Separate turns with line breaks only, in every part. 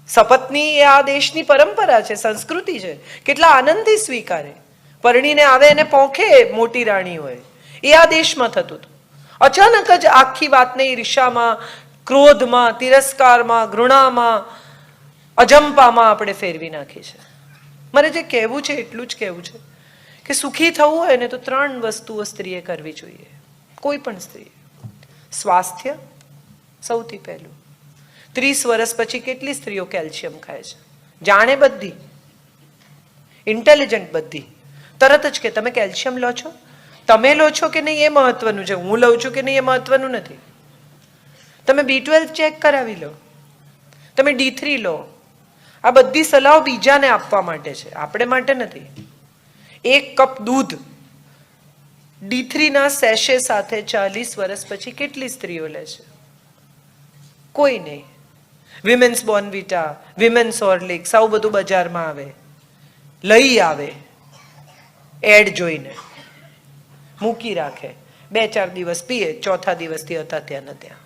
સપત્ની એ આ દેશની પરંપરા છે, સંસ્કૃતિ છે. કેટલા આનંદથી સ્વીકારે. પરણીને આવે એને પોંખે મોટી રાણી હોય. એ આ દેશમાં થતું હતું. અચાનક જ આખી વાતને ઈર્ષામાં, ક્રોધમાં, તિરસ્કારમાં, ઘૃણામાં, અજંપામાં આપણે ફેરવી નાખી છે. મારે જે કહેવું છે એટલું જ કહેવું છે કે સુખી થવું હોય ને તો 3 વસ્તુઓ સ્ત્રીએ કરવી જોઈએ. કોઈ પણ સ્ત્રીએ. સ્વાસ્થ્ય સૌથી પહેલું. 30 વર્ષ પછી કેટલી સ્ત્રીઓ કેલ્શિયમ ખાય છે? જાણે બધી, ઇન્ટેલિજન્ટ બધી, તરત જ કે તમે કેલ્શિયમ લો છો? તમે લો છો કે નહીં એ મહત્વનું છે, હું લઉં છું કે નહીં એ મહત્વનું નથી. તમે B12 ચેક કરાવી લો, તમે D3 લો. આ બધી સલાહ બીજાને આપવા માટે છે, આપણે માટે નથી. 1 કપ દૂધ D3 ના સેશે સાથે 40 વર્ષ પછી કેટલી સ્ત્રીઓ લે છે? કોઈ નહીં. વિમેન્સ બોર્નવિટા, વિમેન્સ હોર્લિક્સ, આવું બધું બજારમાં આવે, લઈ આવે, એડ જોઈને મૂકી રાખે, 2-4 દિવસ પીએ, ચોથા દિવસથી હતા ત્યાં ને ત્યાં.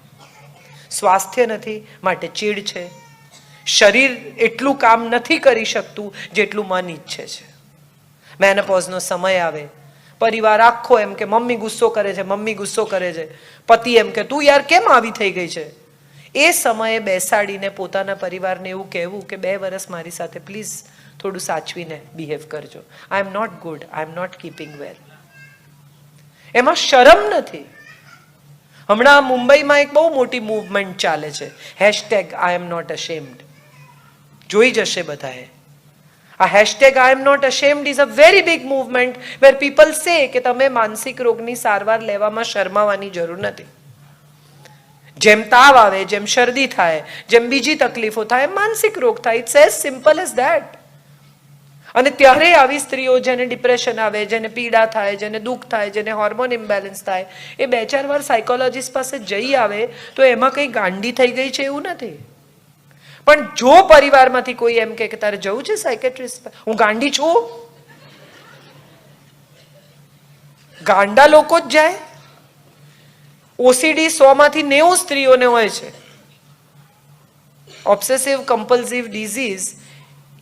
સ્વાસ્થ્ય નથી માટે ચીડ છે. શરીર એટલું કામ નથી કરી શકતું જેટલું મન ઈચ્છે છે. મેનોપોઝનો સમય આવે, પરિવાર આખો એમ કે મમ્મી ગુસ્સો કરે છે, મમ્મી ગુસ્સો કરે છે. પતિ એમ કે તું યાર કેમ આવી થઈ ગઈ છે? એ સમયે બેસાડીને પોતાના પરિવારને એવું કહેવું કે 2 વર્ષ મારી સાથે પ્લીઝ થોડું સાચવીને બિહેવ કરજો. I am not good, I am not keeping well. એમાં શરમ નથી. હમણાં મુંબઈમાં એક બહુ મોટી મૂવમેન્ટ ચાલે છે, #I am not ashamed. જોઈ જશે બધાએ. આ #I am not ashamed is a very big movement where people say કે તમે માનસિક રોગની સારવાર લેવામાં શરમાવાની જરૂર નથી. જેમ તાવ આવે, જેમ શરદી થાય, જેમ બીજી તકલીફો થાય, માનસિક રોગ થાય. It's as simple as that. અને ત્યારે આવી સ્ત્રીઓ જેને ડિપ્રેશન આવે, જેને પીડા થાય, જેને દુઃખ થાય, જેને હોર્મોન ઇમ્બેલેન્સ થાય, એ 2-4 વાર સાયકોલોજીસ્ટ પાસે જઈ આવે તો એમાં કંઈ ગાંડી થઈ ગઈ છે એવું નથી. પણ જો પરિવારમાંથી કોઈ એમ કે તારે જવું છે સાયકેટ્રિસ્ટ, હું ગાંડી છું, ગાંડા લોકો જ જાય. OCD 100 માંથી 90 સ્ત્રીઓને હોય છે. Obsessive compulsive disease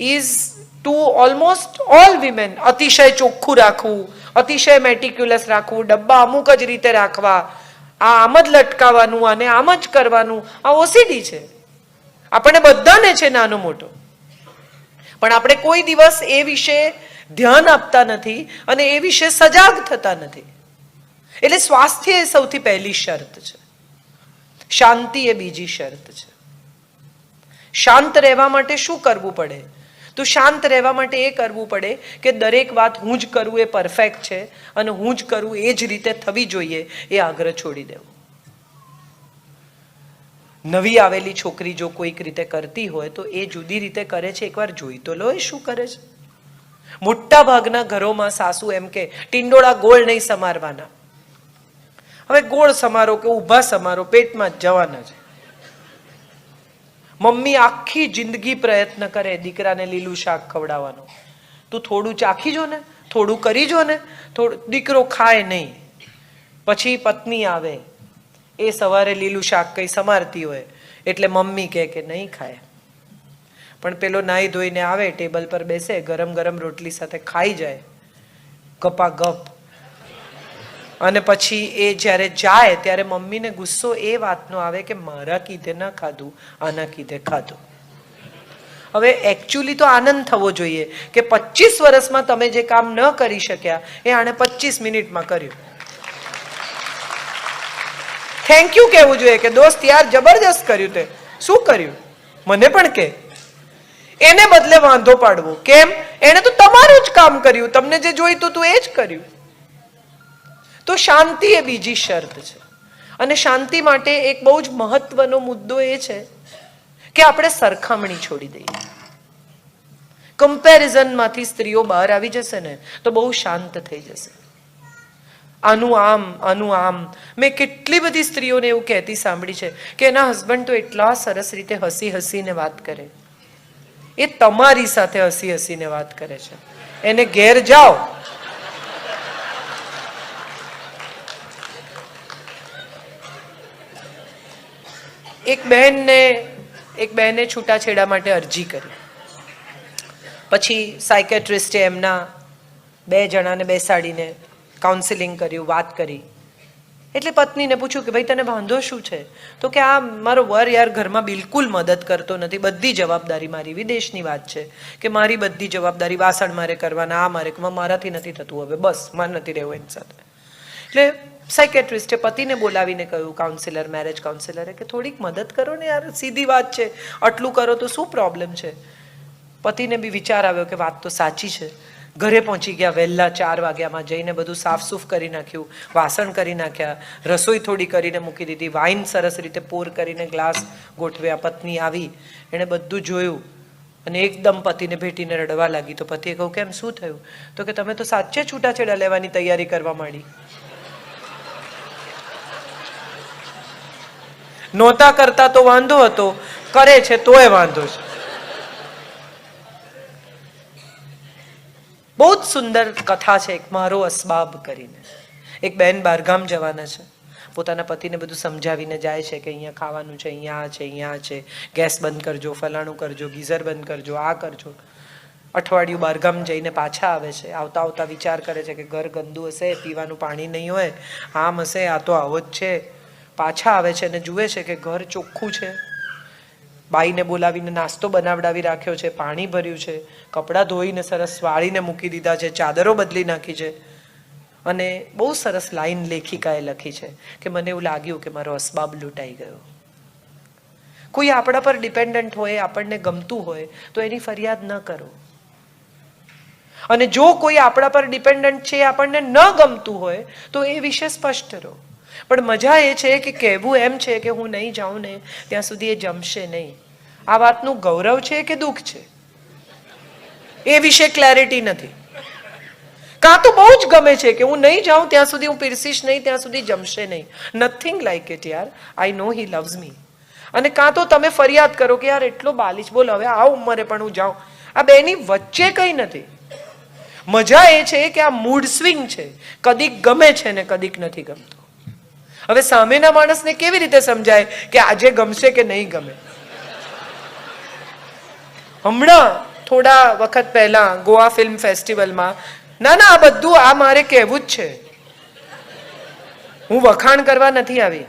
is to almost all women. અતિશય ચોખ્ખું રાખવું, અતિશય મેટિક્યુલસ રાખવું, ડબ્બા અમુક જ રીતે રાખવા, આમ જ લટકાવવાનું અને આમ જ કરવાનું, આ OCD છે. આપણને બધાને છે નાનો મોટો. પણ આપણે કોઈ દિવસ એ વિશે ધ્યાન આપતા નથી અને એ વિશે સજાગ થતા નથી. એટલે સ્વાસ્થ્ય એ સૌથી પહેલી શરત છે. શાંતિ એ બીજી શરત છે. શાંત રહેવા માટે શું કરવું પડે? તો શાંત રહેવા માટે એ કરવું પડે કે દરેક વાત હું જ કરું એ પરફેક્ટ છે અને હું જ કરું એ જ રીતે થવી જોઈએ, એ આગ્રહ છોડી દેવો. નવી આવેલી છોકરી જો કોઈક રીતે કરતી હોય તો એ જુદી રીતે કરે છે, એકવાર જોઈ તો લો એ શું કરે છે. મોટા ભાગના ઘરોમાં સાસુ એમ કે ટિંડોળા ગોળ નહીં સમારવાના. હવે ગોળ સમારો કે ઊભા સમારો, પેટમાં જ જવાના છે. મમ્મી આખી જિંદગી પ્રયત્ન કરે દીકરાને લીલું શાક ખવડાવવાનો. તું થોડું ચાખી જો ને, થોડું કરી જો ને, દીકરો ખાય નહીં. પછી પત્ની આવે, એ સવારે લીલું શાક કંઈ સમારતી હોય એટલે મમ્મી કહે કે નહીં ખાય. પણ પેલો નાહી ધોઈને આવે, ટેબલ પર બેસે, ગરમ ગરમ રોટલી સાથે ખાઈ જાય ગપા ગપ. અને પછી એ જ્યારે જાય ત્યારે મમ્મીને ગુસ્સો એ વાતનો આવે કે મારા કીધે ના ખાધું, આના કીધે ખાધું. હવે એકચ્યુઅલી તો આનંદ થવો જોઈએ કે 25 વર્ષમાં તમે જે કામ ન કરી શક્યા એ આણે 25 મિનિટમાં કર્યું. થેન્ક યુ કહેવું જોઈએ કે દોસ્ત યાર જબરજસ્ત કર્યું, તે શું કર્યું મને પણ કે. એને બદલે વાંધો પાડવો કેમ? એને તો તમારું જ કામ કર્યું, તમને જે જોઈતું હતું એ જ કર્યું. તો શાંતિ એ બીજી શરત છે. અને શાંતિ માટે એક બહુ જ મહત્વનો મુદ્દો એ છે કે આપણે સરખામણી છોડી દઈએ. કમ્પેરિઝનમાંથી સ્ત્રીઓ બહાર આવી જશે ને તો બહુ શાંત થઈ જશે. આનું આમ, આનું આમ. મેં કેટલી બધી સ્ત્રીઓને એવું કહેતી સાંભળી છે કે એના હસબન્ડ તો એટલા સરસ રીતે હસી હસીને વાત કરે. એ તમારી સાથે હસી હસીને વાત કરે છે. એને ઘેર જાઓ, એક બહેનને એક બહેને છૂટાછેડા માટે અરજી કરી. પછી સાયકેટ્રિસ્ટે એમના 2 જણાને બેસાડીને કાઉન્સિલિંગ કર્યું, વાત કરી. એટલે પત્નીને પૂછ્યું કે ભાઈ તને વાંધો શું છે? તો કે આ મારો વર યાર ઘરમાં બિલકુલ મદદ કરતો નથી, બધી જવાબદારી મારી. વિદેશની વાત છે કે મારી બધી જવાબદારી, વાસણ મારે કરવાના, આ મારે, મારાથી નથી થતું, હવે બસ મારે નથી રહેવું એની સાથે. એટલે સાયકેટ્રિસ્ટે પતિને બોલાવીને કહ્યું, કાઉન્સિલર, મેરેજ કાઉન્સિલરે, કે થોડીક મદદ કરો ને યાર, સીધી વાત છે, આટલું કરો તો શું પ્રોબ્લેમ છે? પતિને બી વિચાર આવ્યો કે વાત તો સાચી છે. ઘરે પહોંચી ગયા વહેલા 4 વાગ્યામાં, જઈને બધું સાફસૂફ કરી નાખ્યું, વાસણ કરી નાખ્યા, રસોઈ થોડી કરીને મૂકી દીધી, વાઇન સરસ રીતે પોર કરીને ગ્લાસ ગોઠવ્યા. પત્ની આવી, એણે બધું જોયું અને એકદમ પતિને ભેટીને રડવા લાગી. તો પતિએ કહ્યું, કેમ, શું થયું? તો કે તમે તો સાચે છૂટાછેડા લેવાની તૈયારી કરવા માંડી. નહોતા કરતા તો વાંધો હતો, કરે છે તોય વાંધો છે. બહુ જ સુંદર કથા છે એક મારો અસબાબ કરીને. એક બહેન બહારગામ જવાના છે, પોતાના પતિને બધું સમજાવીને જાય છે કે અહીંયા ખાવાનું છે, અહીંયા આ છે, અહીંયા આ છે, ગેસ બંધ કરજો, ફલાણું કરજો, ગીઝર બંધ કરજો, આ કરજો. અઠવાડિયું બહારગામ જઈને પાછા આવે છે. આવતા આવતા વિચાર કરે છે કે ઘર ગંદુ હશે, પીવાનું પાણી નહીં હોય, આમ હશે, આ તો આવો જ છે. પાછા આવે છે અને જુએ છે કે ઘર ચોખ્ખું છે, બાઈને બોલાવીને નાસ્તો બનાવડાવી રાખ્યો છે, પાણી ભર્યું છે, કપડાં ધોઈને સરસ વાળીને મૂકી દીધા છે, ચાદરો બદલી નાખી છે. અને બહુ સરસ લાઈન લેખિકાએ લખી છે કે મને એવું લાગ્યું કે મારો અસબાબ લૂંટાઈ ગયો. કોઈ આપણા પર ડિપેન્ડન્ટ હોય, આપણને ગમતું હોય તો એની ફરિયાદ ન કરો. અને જો કોઈ આપણા પર ડિપેન્ડન્ટ છે, આપણને ન ગમતું હોય તો એ વિશે સ્પષ્ટ રહો. પણ મજા એ છે કે કહેવું એમ છે કે હું નહીં જાઉં ને ત્યાં સુધી એ જમશે નહીં. આ વાતનું ગૌરવ છે કે દુઃખ છે એ વિશે ક્લેરિટી નથી. કાં તો બહુ જ ગમે છે કે હું નહીં જાઉં ત્યાં સુધી, હું પીરસીશ નહીં ત્યાં સુધી જમશે નહીં. નથિંગ લાઈક ઇટ યાર, આઈ નો હી લવ્સ મી. અને કાં તો તમે ફરિયાદ કરો કે યાર એટલો બાલિશ, બોલ હવે આ ઉંમરે પણ હું જાઉં. આ બેની વચ્ચે કંઈ નથી. મજા એ છે કે આ મૂડ સ્વિંગ છે, કદીક ગમે છે ને કદીક નથી ગમતું. હવે સામેના માણસને કેવી રીતે સમજાય કે આજે ગમશે કે નહીં ગમે? હમણાં થોડા વખત પહેલા ગોવા ફિલ્મ ફેસ્ટિવલમાં, ના આ બધું આ મારે કહેવું જ છે, હું વખાણ કરવા નથી આવી.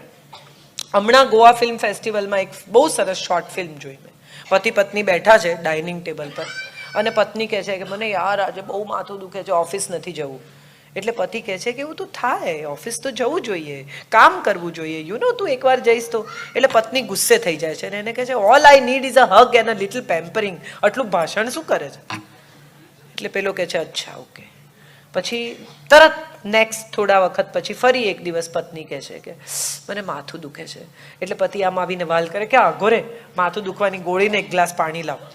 હમણાં ગોવા ફિલ્મ ફેસ્ટિવલમાં એક બહુ સરસ શોર્ટ ફિલ્મ જોઈ મેં. પતિ પત્ની બેઠા છે ડાઇનિંગ ટેબલ પર અને પત્ની કહે છે કે મને યાર આજે બહુ માથું દુખે છે, ઓફિસ નથી જવું. એટલે પતિ કહે છે કે એવું તો થાય, ઓફિસ તો જવું જોઈએ, કામ કરવું જોઈએ, તું એકવાર જઈશ તો. એટલે પત્ની ગુસ્સે થઈ જાય છે અને એને કહે છે all I need is a હગ and a little pampering. આટલું ભાષણ શું કરે છે? એટલે પેલો કહે છે અચ્છા ઓકે. પછી તરત નેક્સ્ટ થોડા વખત પછી ફરી એક દિવસ પત્ની કહે છે કે મને માથું દુખે છે. એટલે પતિ આમ આવીને વાલ કરે કે આ ઘોરે માથું દુખવાની ગોળીને એક ગ્લાસ પાણી લાવો.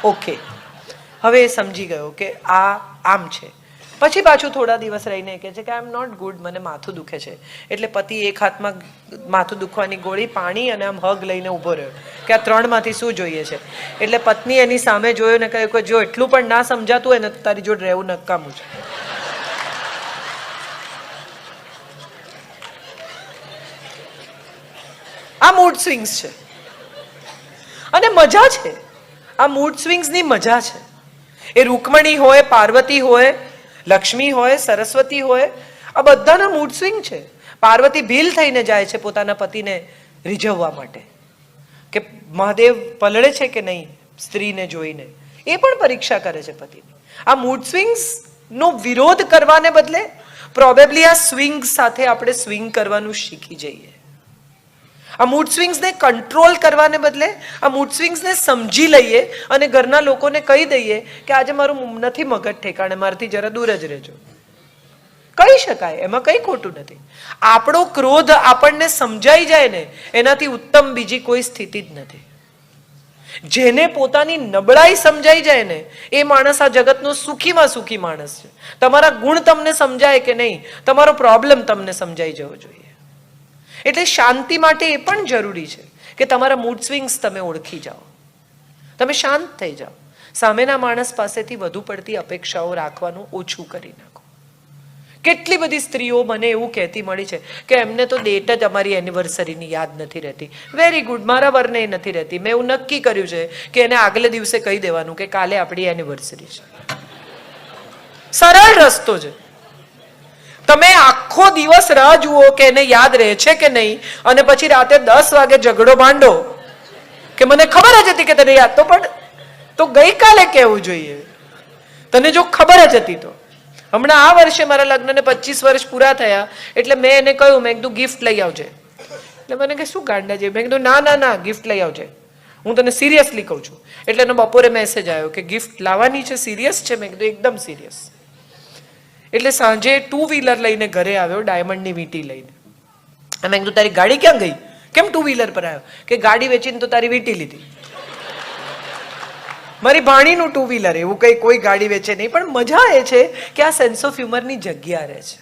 ઓકે, હવે એ સમજી ગયો કે આ આમ છે. પછી પાછું થોડા દિવસ રહીને કહે છે કે આઈ એમ નોટ ગુડ, મને માથું દુખે છે. એટલે પતિ એક હાથમાં માથું દુખવાની ગોળી, પાણી અને આમ હગ લઈને ઊભો રહ્યો કે આ 3માંથી શું જોઈએ છે. એટલે પત્ની એની સામે જોયો ને કહ્યું કે જો એટલું પણ ના સમજાતું હોય ને તો તારી જોડે રહેવું નકામું છે. આ મૂડ સ્વિંગ્સ છે અને મજા છે. આ મૂડ સ્વિંગ્સની મજા છે. એ રૂકમણી હોય, પાર્વતી હોય, લક્ષ્મી હોય, સરસ્વતી હોય, આ બધાના મૂડ સ્વિંગ છે. પાર્વતી ભીલ થઈને જાય છે પોતાના પતિને રીઝવવા માટે કે મહાદેવ પલળે છે કે નહીં સ્ત્રીને જોઈને, એ પણ પરીક્ષા કરે છે પતિની. આ મૂડ સ્વિંગ્સ નો વિરોધ કરવાને બદલે પ્રોબેબલી આ સ્વિંગ સાથે આપણે સ્વિંગ કરવાનું શીખી જઈએ. આ મૂડ સ્વિંગ્સને કંટ્રોલ કરવાને બદલે આ મૂડ સ્વિંગ્સને સમજી લઈએ અને ઘરના લોકોને કહી દઈએ કે આજે મારું નથી મગજ ઠેકાણે, મારાથી જરા દૂર જ રહેજો. કહી શકાય, એમાં કંઈ ખોટું નથી. આપણો ક્રોધ આપણને સમજાઈ જાય ને એનાથી ઉત્તમ બીજી કોઈ સ્થિતિ જ નથી. જેને પોતાની નબળાઈ સમજાઈ જાય ને એ માણસ આ જગતનો સુખીમાં સુખી માણસ છે. તમારા ગુણ તમને સમજાય કે નહીં, તમારો પ્રોબ્લેમ તમને સમજાઈ જવો જોઈએ. એટલે શાંતિ માટે એ પણ જરૂરી છે કે તમારા મૂડ સ્વિંગ્સ તમે ઓળખી જાઓ, તમે શાંત થઈ જાઓ, સામેના માણસ પાસેથી વધુ પડતી અપેક્ષાઓ રાખવાનું ઓછું કરી નાખો. કેટલી બધી સ્ત્રીઓ મને એવું કહેતી મળી છે કે એમને તો ડેટ જ અમારી એનિવર્સરીની યાદ નથી રહેતી. વેરી ગુડ, મારા વરને નથી રહેતી. મેં એવું નક્કી કર્યું છે કે એને આગલે દિવસે કહી દેવાનું કે કાલે આપણી એનિવર્સરી છે. સરળ રસ્તો છે. તમે આખો દિવસ રાહ જુઓ કે એને યાદ રહે છે કે નહીં, અને પછી રાતે 10 વાગે ઝઘડો માંડો કે મને ખબર જ હતી કે તને યાદ તો ગઈકાલે કહેવું જોઈએ. તને જો ખબર જ હતી તો. હમણાં આ વર્ષે મારા લગ્નને 25 વર્ષ પૂરા થયા એટલે મેં એને કહ્યું, મેં કીધું ગિફ્ટ લઈ આવજે. એટલે મને કે શું ગાંડા છે? મેં કીધું ના ના ના, ગિફ્ટ લઈ આવજે, હું તને સિરિયસલી કહું છું. એટલે એનો બપોરે મેસેજ આવ્યો કે ગિફ્ટ લાવવાની છે, સિરિયસ છે? મેં કીધું એકદમ સિરિયસ. એટલે સાંજે 2 વ્હીલર લઈને ઘરે આવ્યો, ડાયમંડની વીંટી લઈને. મેં કીધું તારી ગાડી ક્યાં ગઈ? કેમ 2 વ્હીલર પર આવ્યો? કે ગાડી વેચીને તો તારી વીંટી લીધી. મારી ભાણીનું 2 વ્હીલર, એવું કઈ કોઈ ગાડી વેચે નહીં. પણ મજા એ છે કે આ સેન્સ ઓફ હ્યુમરની જગ્યા રહે છે.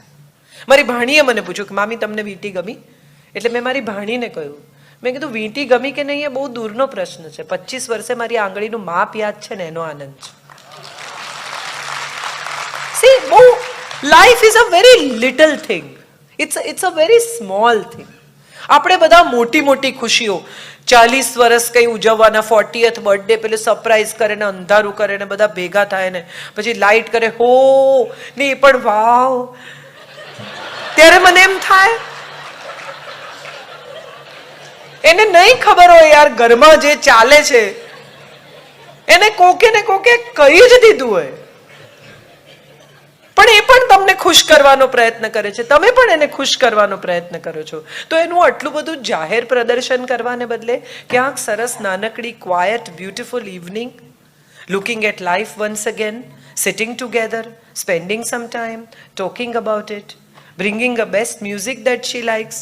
મારી ભાણીએ મને પૂછ્યું કે મામી તમને વીંટી ગમી? એટલે મેં મારી ભાણીને કહ્યું, મેં કીધું વીંટી ગમી કે નહીં એ બહુ દૂરનો પ્રશ્ન છે. 25 વર્ષે મારી આંગળીનું માપ યાદ છે ને એનો આનંદ છે. સી, બહુ life is a very little thing. It's a very small thing. આપણે બધા મોટી મોટી ખુશીઓ 40 વર્ષ કઈ ઉજવવાના, 40th બર્થડે પેલું સરપ્રાઈઝ કરે ને અંધારું કરે ને બધા ભેગા થાય ને પછી લાઈટ કરે, હો ને એ પણ વાવ. ત્યારે મને એમ થાય એને નહીં ખબર હોય યાર ઘરમાં જે ચાલે છે એને કોકે ને કોકે કહી જ દીધું હોય, પણ એ પણ તમને ખુશ કરવાનો પ્રયત્ન કરે છે, તમે પણ એને ખુશ કરવાનો પ્રયત્ન કરો છો. તો એનું આટલું બધું જાહેર પ્રદર્શન કરવાને બદલે ક્યાંક સરસ નાનકડી quiet beautiful evening, looking at life once again, sitting together, spending some time, talking about it, bringing a best music that she likes.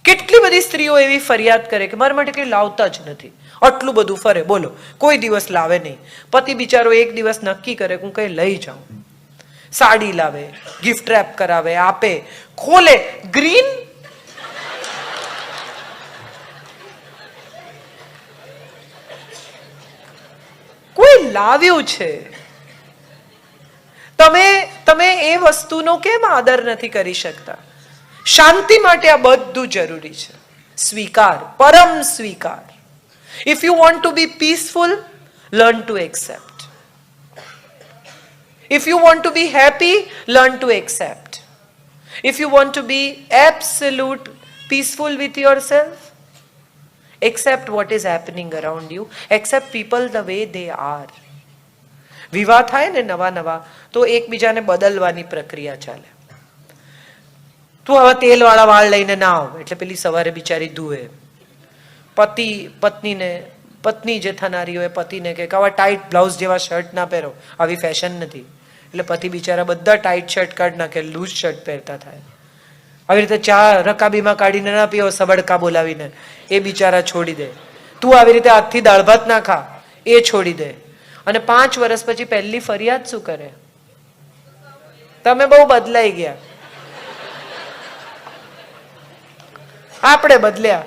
કેટલી બધી સ્ત્રીઓ એવી ફરિયાદ કરે કે મારા માટે કંઈ લાવતા જ નથી, આટલું બધું ફરે, બોલો કોઈ દિવસ લાવે નહીં. પતિ બિચારો એક દિવસ નક્કી કરે કે હું કંઈ લઈ જાઉં, સાડી લાવે, ગિફ્ટ રેપ કરાવે, આપે, ખોલે, ગ્રીન. કોઈ લાવ્યું છે, તમે એ વસ્તુનો કેમ આદર નથી કરી શકતા? શાંતિ માટે આ બધું જરૂરી છે. સ્વીકાર, પરમ સ્વીકાર. If you want to be peaceful, learn to accept. If you want to be happy, learn to accept. If you want to be absolute peaceful with yourself, accept what is happening around you. Accept people the way they are. વિવાહ થાય ને નવા તો એકબીજાને બદલવાની પ્રક્રિયા ચાલે. તું હવે તેલવાળા વાળ લઈને ના આવ એટલે પેલી સવારે બિચારી ધુએ. પત્ની જે થનારી હોય પતિને કે આવા ટાઈટ બ્લાઉઝ જેવા શર્ટ ના પહેરો, આવી ફેશન નથી. એટલે પતિ બિચારા બધા ટાઈટ શર્ટ કાઢ નાખે, લૂઝ શર્ટ પહેરતા થાય. આવી રીતે ચા રકાબીમાં કાઢીને ના પીવો સબડકા બોલાવીને, એ બિચારા છોડી દે. તું આવી રીતે હાથથી દાળ ભાત ના ખા, એ છોડી દે. અને 5 વર્ષ પછી પહેલી ફરિયાદ શું કરે? તમે બહુ બદલાઈ ગયા. આપણે બદલ્યા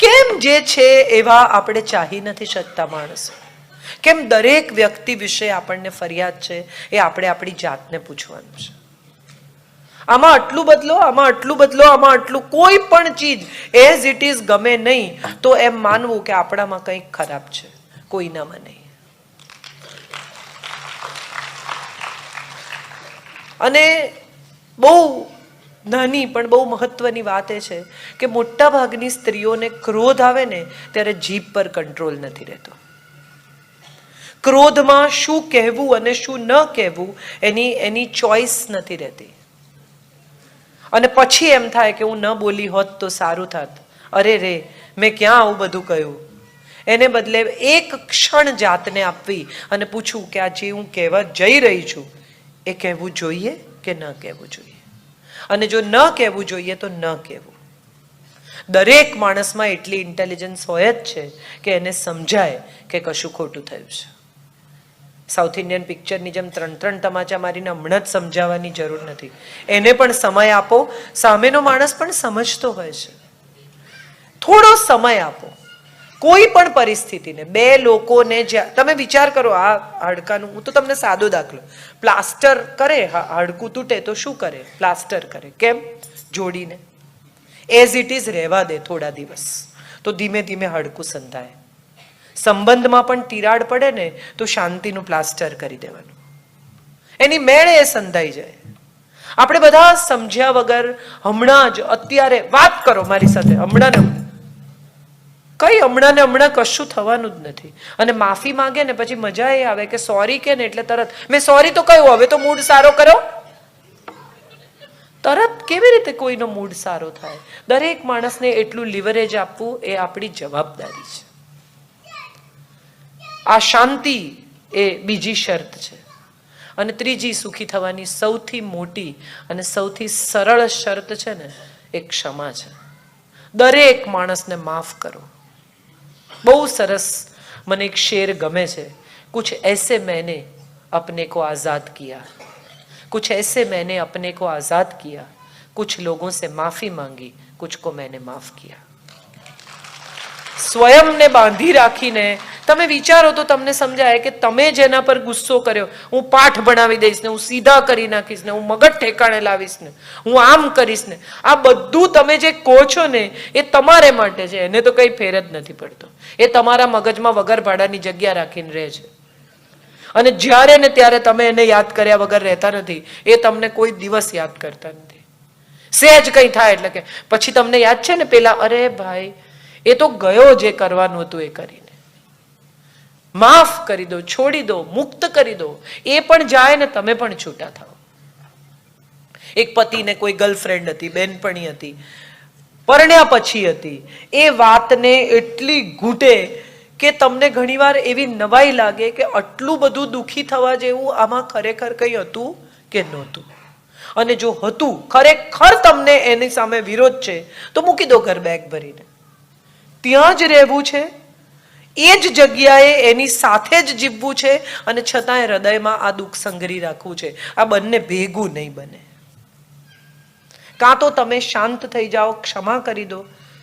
કેમ? જે છે એવા આપણે ચાહી નથી શકતા માણસો. કેમ દરેક વ્યક્તિ વિશે આપણને ફરિયાદ છે? એ આપણે આપણી જાતને પૂછવાનું છે. આમાં આટલું બદલો, આમાં આટલું બદલો, આમાં આટલું. કોઈ પણ ચીજ એઝ ઇટ ઇઝ ગમે નહીં તો એમ માનવું કે આપણામાં કંઈક ખરાબ છે, કોઈનામાં નહીં. અને બહુ નાની પણ બહુ મહત્વની વાત એ છે કે મોટા ભાગની સ્ત્રીઓને ક્રોધ આવે ને ત્યારે જીભ પર કંટ્રોલ નથી રહેતો. ક્રોધમાં શું કહેવું અને શું ન કહેવું એની ચોઈસ નથી રહેતી. અને પછી એમ થાય કે હું ન બોલી હોત તો સારું થાત. અરે રે, મેં ક્યાં આવું બધું કહ્યું. એને બદલે એક ક્ષણ જાતને આપવી અને પૂછવું કે આ જે હું કહેવા જઈ રહી છું એ કહેવું જોઈએ કે ન કહેવું જોઈએ. અને જો ન કહેવું જોઈએ તો ન કહેવું. દરેક માણસમાં એટલી ઇન્ટેલિજન્સ હોય જ છે કે એને સમજાય કે કશું ખોટું થયું છે. સાઉથ ઇન્ડિયન પિક્ચરની જેમ 3 તમાચા મારીને હમણાં જ સમજાવવાની જરૂર નથી. એને પણ સમય આપો. સામેનો માણસ પણ સમજતો હોય છે. થોડો સમય આપો. કોઈ પણ પરિસ્થિતિને, બે લોકોને તમે વિચાર કરો, આ હાડકાનું, હું તો તમને સાદો દાખલો, પ્લાસ્ટર કરે, હાડકું તૂટે તો શું કરે? પ્લાસ્ટર કરે. કેમ? જોડીને એઝ ઇટ ઇઝ રહેવા દે થોડા દિવસ, તો ધીમે ધીમે હાડકું સંધાય. સંબંધમાં પણ તિરાડ પડે ને તો શાંતિનું પ્લાસ્ટર કરી દેવાનું, એની મેળે એ સંધાઈ જાય. આપણે બધા સમજ્યા વગર હમણાં જ અત્યારે વાત કરો મારી સાથે, હમણાં ને હમણાં કશું થવાનું જ નથી. અને માફી માંગે ને પછી મજા એ આવે કે સોરી કે ને એટલે તરત મેં સોરી તો કહ્યું, હવે તો મૂડ સારો કરો. તરત કેવી રીતે કોઈનો મૂડ સારો થાય? દરેક માણસને એટલું લિવરેજ આપવું એ આપણી જવાબદારી છે. આ શાંતિ એ બીજી શરત છે. અને ત્રીજી સુખી થવાની સૌથી મોટી અને સૌથી સરળ શરત છે ને, એ ક્ષમા છે. દરેક માણસને માફ કરો. બહુ સરસ મને એક શેર ગમે છે, कुछ ऐसे मैंने अपने को आजाद किया, कुछ ऐसे मैंने अपने को आजाद किया, कुछ लोगों से माफी मांगी, कुछ को मैंने माफ किया. સ્વયંને બાંધી રાખીને તમે વિચારો તો તમને સમજાય કે તમે જેના પર ગુસ્સો કર્યો, હું પાઠ ભણાવી દઈશ ને, હું સીધા કરી નાખીશ ને, હું મગજ ઠેકાણે લાવીશ ને, હું આમ કરીશ ને, આ બધું તમે જે કહો છો ને એ તમારે માટે છે. એને તો કઈ ફેર જ નથી પડતો. એ તમારા મગજમાં વગર ભાડાની જગ્યા રાખીને રહે છે. અને જ્યારે ને ત્યારે તમે એને યાદ કર્યા વગર રહેતા નથી. એ તમને કોઈ દિવસ યાદ કરતા નથી. સહેજ કંઈ થાય એટલે કે પછી તમને યાદ છે ને પેલા, અરે ભાઈ એ તો ગયો જે કરવાનું હતું એ કરીને. માફ કરી દો, છોડી દો, મુક્ત કરી દો. એ પણ જાય ને તમે પણ છૂટા થાઓ. એક પતિને કોઈ ગર્લફ્રેન્ડ હતી, બેનપણી હતી, પરણ્યા પછી હતી. એ વાતને એટલી ઘૂંટે કે તમને ઘણીવાર એવી નવાઈ લાગે કે આટલું બધું દુઃખી થવા જેવું આમાં ખરેખર કંઈ હતું કે નહોતું. અને જો હતું, ખરેખર તમને એની સામે વિરોધ છે, તો મૂકી દો ઘર બેગ ભરીને. ત્યાં જ રહેવું છે, એ જ જગ્યાએ એની સાથે જ જીવવું છે, અને છતાંય હૃદયમાં આ દુઃખ સંગ્રહી રાખવું છે. આ બંને ભેગું નહીં બને. કાં તો તમે શાંત થઈ જાઓ, ક્ષમા કરી દો,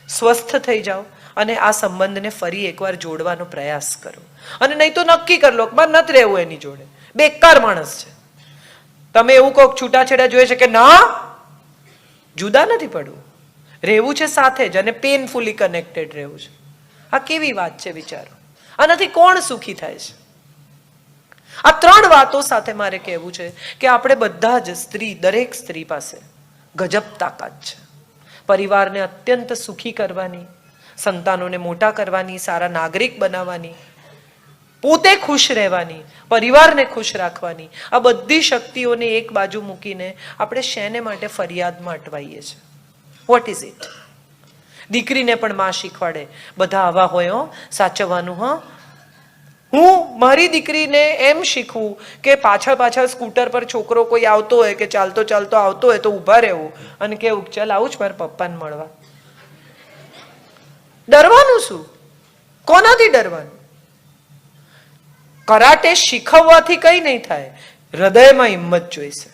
સ્વસ્થ થઈ જાઓ અને આ સંબંધને ફરી એકવાર જોડવાનો પ્રયાસ કરો. અને નહીં તો નક્કી કરી લો કે મારે નથી રહેવું એની જોડે, બેકાર માણસ છે. તમે એવું કહો છૂટાછેડા જોઈએ છે કે ના, જુદા નથી પડવું, રહેવું છે સાથે જ, અને પેનફુલી કનેક્ટેડ રહેવું છે. આ કેવી વાત છે વિચારો. આનાથી કોણ સુખી થાય છે? આ ત્રણ વાતો સાથે મારે કહેવું છે કે આપણે બધા જ સ્ત્રી, દરેક સ્ત્રી પાસે ગજબ તાકાત છે. પરિવારને અત્યંત સુખી કરવાની, સંતાનોને મોટા કરવાની, સારા નાગરિક બનાવવાની, પોતે ખુશ રહેવાની, પરિવારને ખુશ રાખવાની, આ બધી શક્તિઓને એક બાજુ મૂકીને આપણે શેને માટે ફરિયાદમાં અટવાઈએ છીએ? What is it? દીકરીને પણ માં શીખવાડે, બધા આવા હોય હો, સાચવવાનું હો. હું મારી દીકરીને એમ શીખવું કે પાછળ સ્કૂટર પર છોકરો કોઈ આવતો હોય કે ચાલતો ચાલતો આવતો હોય તો ઊભા રહેવું અને કેવું, ચાલ આવું જ મારા પપ્પાને મળવા. ડરવાનું શું? કોનાથી ડરવાનું? કરાટે શીખવવાથી કઈ નહીં થાય, હૃદયમાં હિંમત જોઈશે.